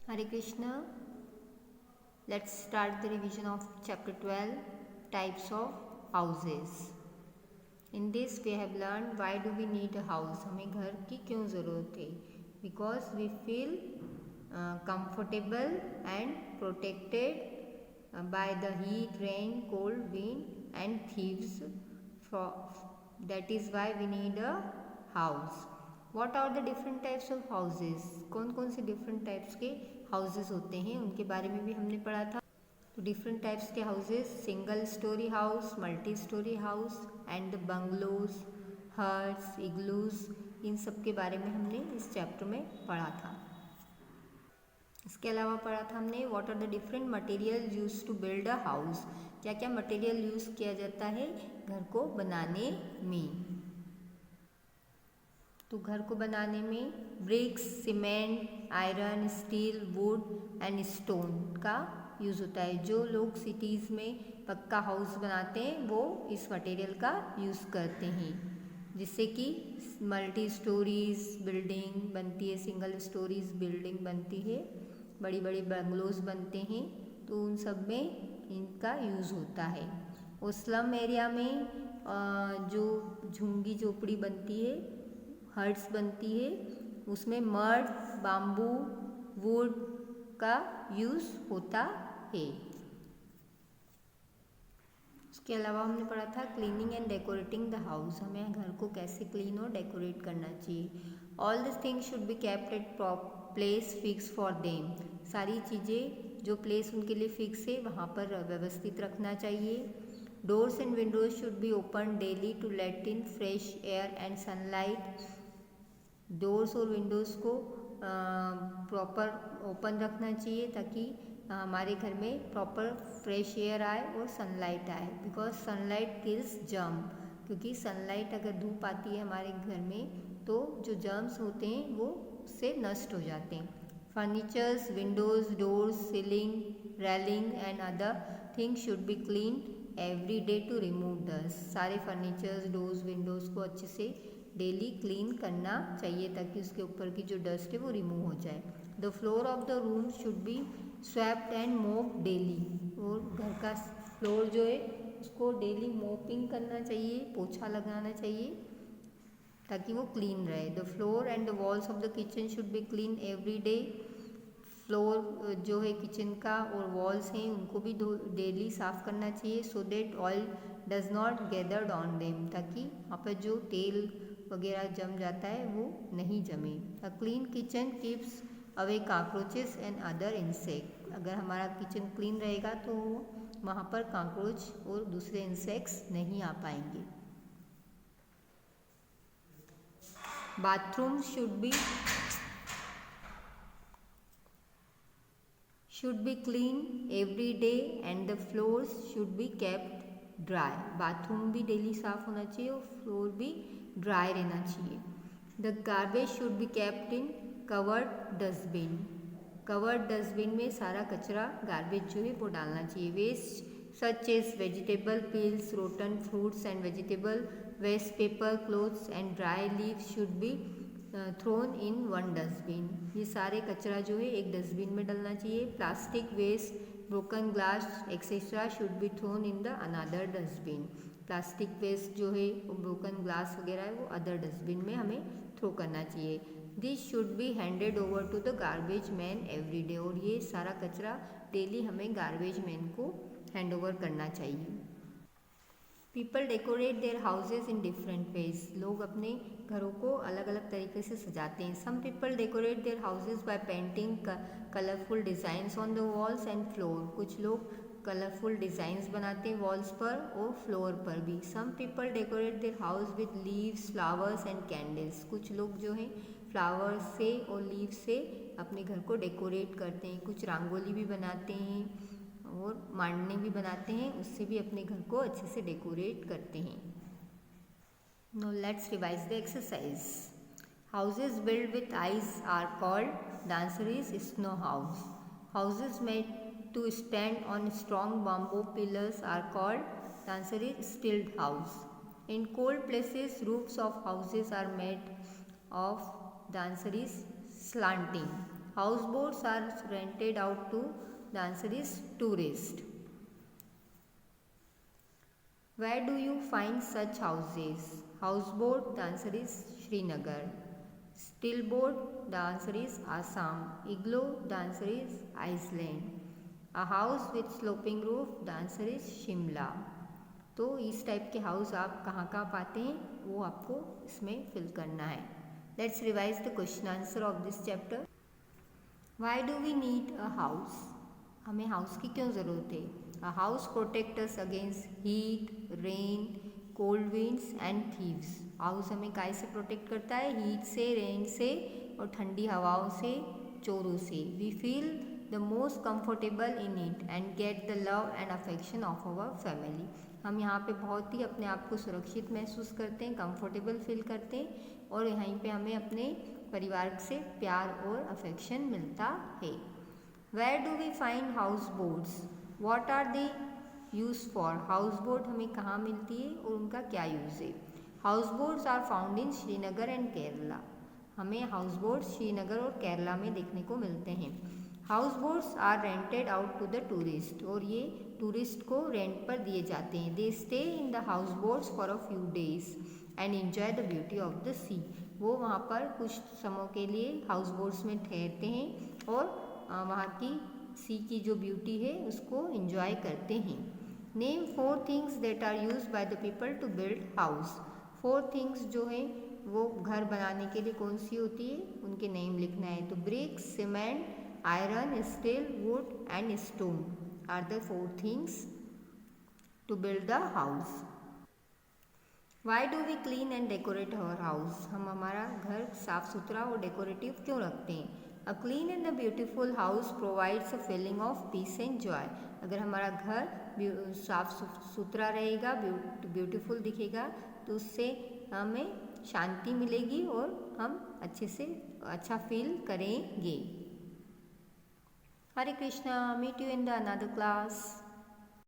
Hare Krishna. Let's start the revision of chapter 12, types of houses. In this we have learned why do we need a house, हमें घर की क्यों ज़रूरत है. Because we feel comfortable and protected by the heat, rain, cold, wind and thieves. That is why we need a house. What are the different types of houses? कौन कौन से different types के houses होते हैं उनके बारे में भी हमने पढ़ा था. तो डिफरेंट टाइप्स के houses, single storey house, multi storey house and bungalows, huts, igloos, इन सब के बारे में हमने इस चैप्टर में पढ़ा था. इसके अलावा पढ़ा था हमने what are the different material use to build a house. क्या क्या मटेरियल यूज किया जाता है घर को बनाने में. तो घर को बनाने में bricks, cement, iron, steel, wood and stone का यूज़ होता है. जो लोग सिटीज़ में पक्का हाउस बनाते हैं वो इस मटेरियल का यूज़ करते हैं, जिससे कि मल्टी स्टोरीज बिल्डिंग बनती है, सिंगल स्टोरीज बिल्डिंग बनती है, बड़ी बड़ी बंगलोज बनते हैं. तो उन सब में इनका यूज़ होता है. और स्लम एरिया में जो झुग्गी झोपड़ी बनती है, हट्स बनती है, उसमें मड, बाम्बू, वुड का यूज़ होता है. उसके अलावा हमने पढ़ा था cleaning and decorating the house. हमें घर को कैसे क्लीन और डेकोरेट करना चाहिए. All this things should be kept at place fix for them. सारी चीज़ें जो प्लेस उनके लिए फिक्स है वहाँ पर व्यवस्थित रखना चाहिए. Doors and windows should be open daily to let in fresh air and sunlight. Doors और विंडोज़ को प्रॉपर ओपन रखना चाहिए ताकि हमारे घर में प्रॉपर फ्रेश एयर आए और सनलाइट आए. Because sunlight kills germ. क्योंकि सनलाइट अगर धूप आती है हमारे घर में तो जो जर्म्स होते हैं वो उससे नष्ट हो जाते हैं. Furnitures, windows, doors, ceiling, railing and other things should be clean every day to remove dust. सारे फर्नीचर्स, डोर्स, विंडोज़ को अच्छे से डेली क्लीन करना चाहिए ताकि उसके ऊपर की जो डस्ट है वो रिमूव हो जाए. The floor of the room should be swept and मोप डेली. और घर का फ्लोर जो है उसको डेली मोपिंग करना चाहिए, पोछा लगाना चाहिए ताकि वो क्लीन रहे. The floor and the walls of the kitchen should be clean every day. Floor जो है किचन का और वॉल्स हैं उनको भी डेली साफ़ करना चाहिए so that oil does not gathered on them. ताकि वहाँ पर जो तेल वगैरह जम जाता है वो नहीं जमे. A clean kitchen keeps away cockroaches and other insect. अगर हमारा किचन क्लीन रहेगा तो वहाँ पर कॉकरोच और दूसरे इंसेक्ट्स नहीं आ पाएंगे. Bathroom should be clean every day and the floors should be kept dry. Bathroom भी डेली साफ़ होना चाहिए और फ्लोर भी ड्राई रहना चाहिए. The garbage should be kept in covered dustbin. Covered dustbin में सारा कचरा गार्बेज जो है वो डालना चाहिए. Waste such as vegetable peels, rotten fruits and vegetable waste, paper, clothes and dry leaves should be thrown in one dustbin. ये सारे कचरा जो है एक डस्टबिन में डलना चाहिए. Plastic waste, broken glass etcetera should be thrown in the another dustbin. Plastic waste जो है ब्रोकन ग्लास वगैरह है वो अदर डस्टबिन में हमें थ्रो करना चाहिए. This should be handed over to the garbage man every day. और ये सारा कचरा डेली हमें गार्बेज मैन को हैंड ओवर करना चाहिए. People decorate their houses in different ways. लोग अपने घरों को अलग अलग तरीके से सजाते हैं. Some people decorate their houses by painting colourful designs on the walls and floor. कुछ लोग कलरफुल डिज़ाइंस बनाते हैं वॉल्स पर और फ्लोर पर भी. Some people decorate their house with leaves, flowers and candles. कुछ लोग जो हैं फ्लावर्स से और लीव से अपने घर को डेकोरेट करते हैं. कुछ रंगोली भी बनाते हैं और मांडने भी बनाते हैं, उससे भी अपने घर को अच्छे से डेकोरेट करते हैं. Now let's revise the exercise. Houses built with ice are called danceries snow house. Houses made to stand on strong bamboo pillars are called danceries stilt house. In cold places, roofs of houses are made of danceries slanting. House boats are rented out to, the answer is tourist. Where do you find such houses? Houseboat, the answer is Srinagar. Stillboat, the answer is Assam. Igloo, the answer is Iceland. A house with sloping roof, the answer is Shimla. तो इस type के house आप कहाँ कहाँ पाते हैं वो आपको इसमें फिल करना है. Let's revise the question answer of this chapter. Why do we need a house? हमें हाउस की क्यों ज़रूरत है? A house protects us against heat, rain, cold winds and thieves. House हमें काय से प्रोटेक्ट करता है? हीट से, रेन से और ठंडी हवाओं से, चोरों से. We feel the most comfortable in it and get the love and affection of our family. हम यहाँ पे बहुत ही अपने आप को सुरक्षित महसूस करते हैं, कंफर्टेबल फील करते हैं और यहीं पे हमें अपने परिवार से प्यार और अफेक्शन मिलता है. Where do we find house boats? What are they used for? Houseboat हमें कहाँ मिलती है और उनका क्या यूज़ है? House boats are found in Srinagar and Kerala. हमें हाउस बोट श्रीनगर और केरला में देखने को मिलते हैं. House boats are rented out to the tourist. और ये टूरिस्ट को रेंट पर दिए जाते हैं. They stay in the house boats for a few days and enjoy the beauty of the sea. वो वहाँ पर कुछ समय के लिए हाउस बोट्स में ठहरते हैं और वहाँ की सी की जो ब्यूटी है उसको एंजॉय करते हैं. Name 4 things that are use by the people to build house. 4 things जो है वो घर बनाने के लिए कौन सी होती है उनके नेम लिखना है. तो brick, cement, iron, steel, wood and stone are the 4 things to build the house. Why do we clean and decorate our house. हम हमारा घर साफ सुथरा और डेकोरेटिव क्यों रखते हैं? A clean and a beautiful house provides a feeling of peace and Joy. अगर हमारा घर साफ सुथरा रहेगा, ब्यूटीफुल दिखेगा तो उससे हमें शांति मिलेगी और हम अच्छे से अच्छा फील करेंगे. Hare Krishna. Meet you in the another class.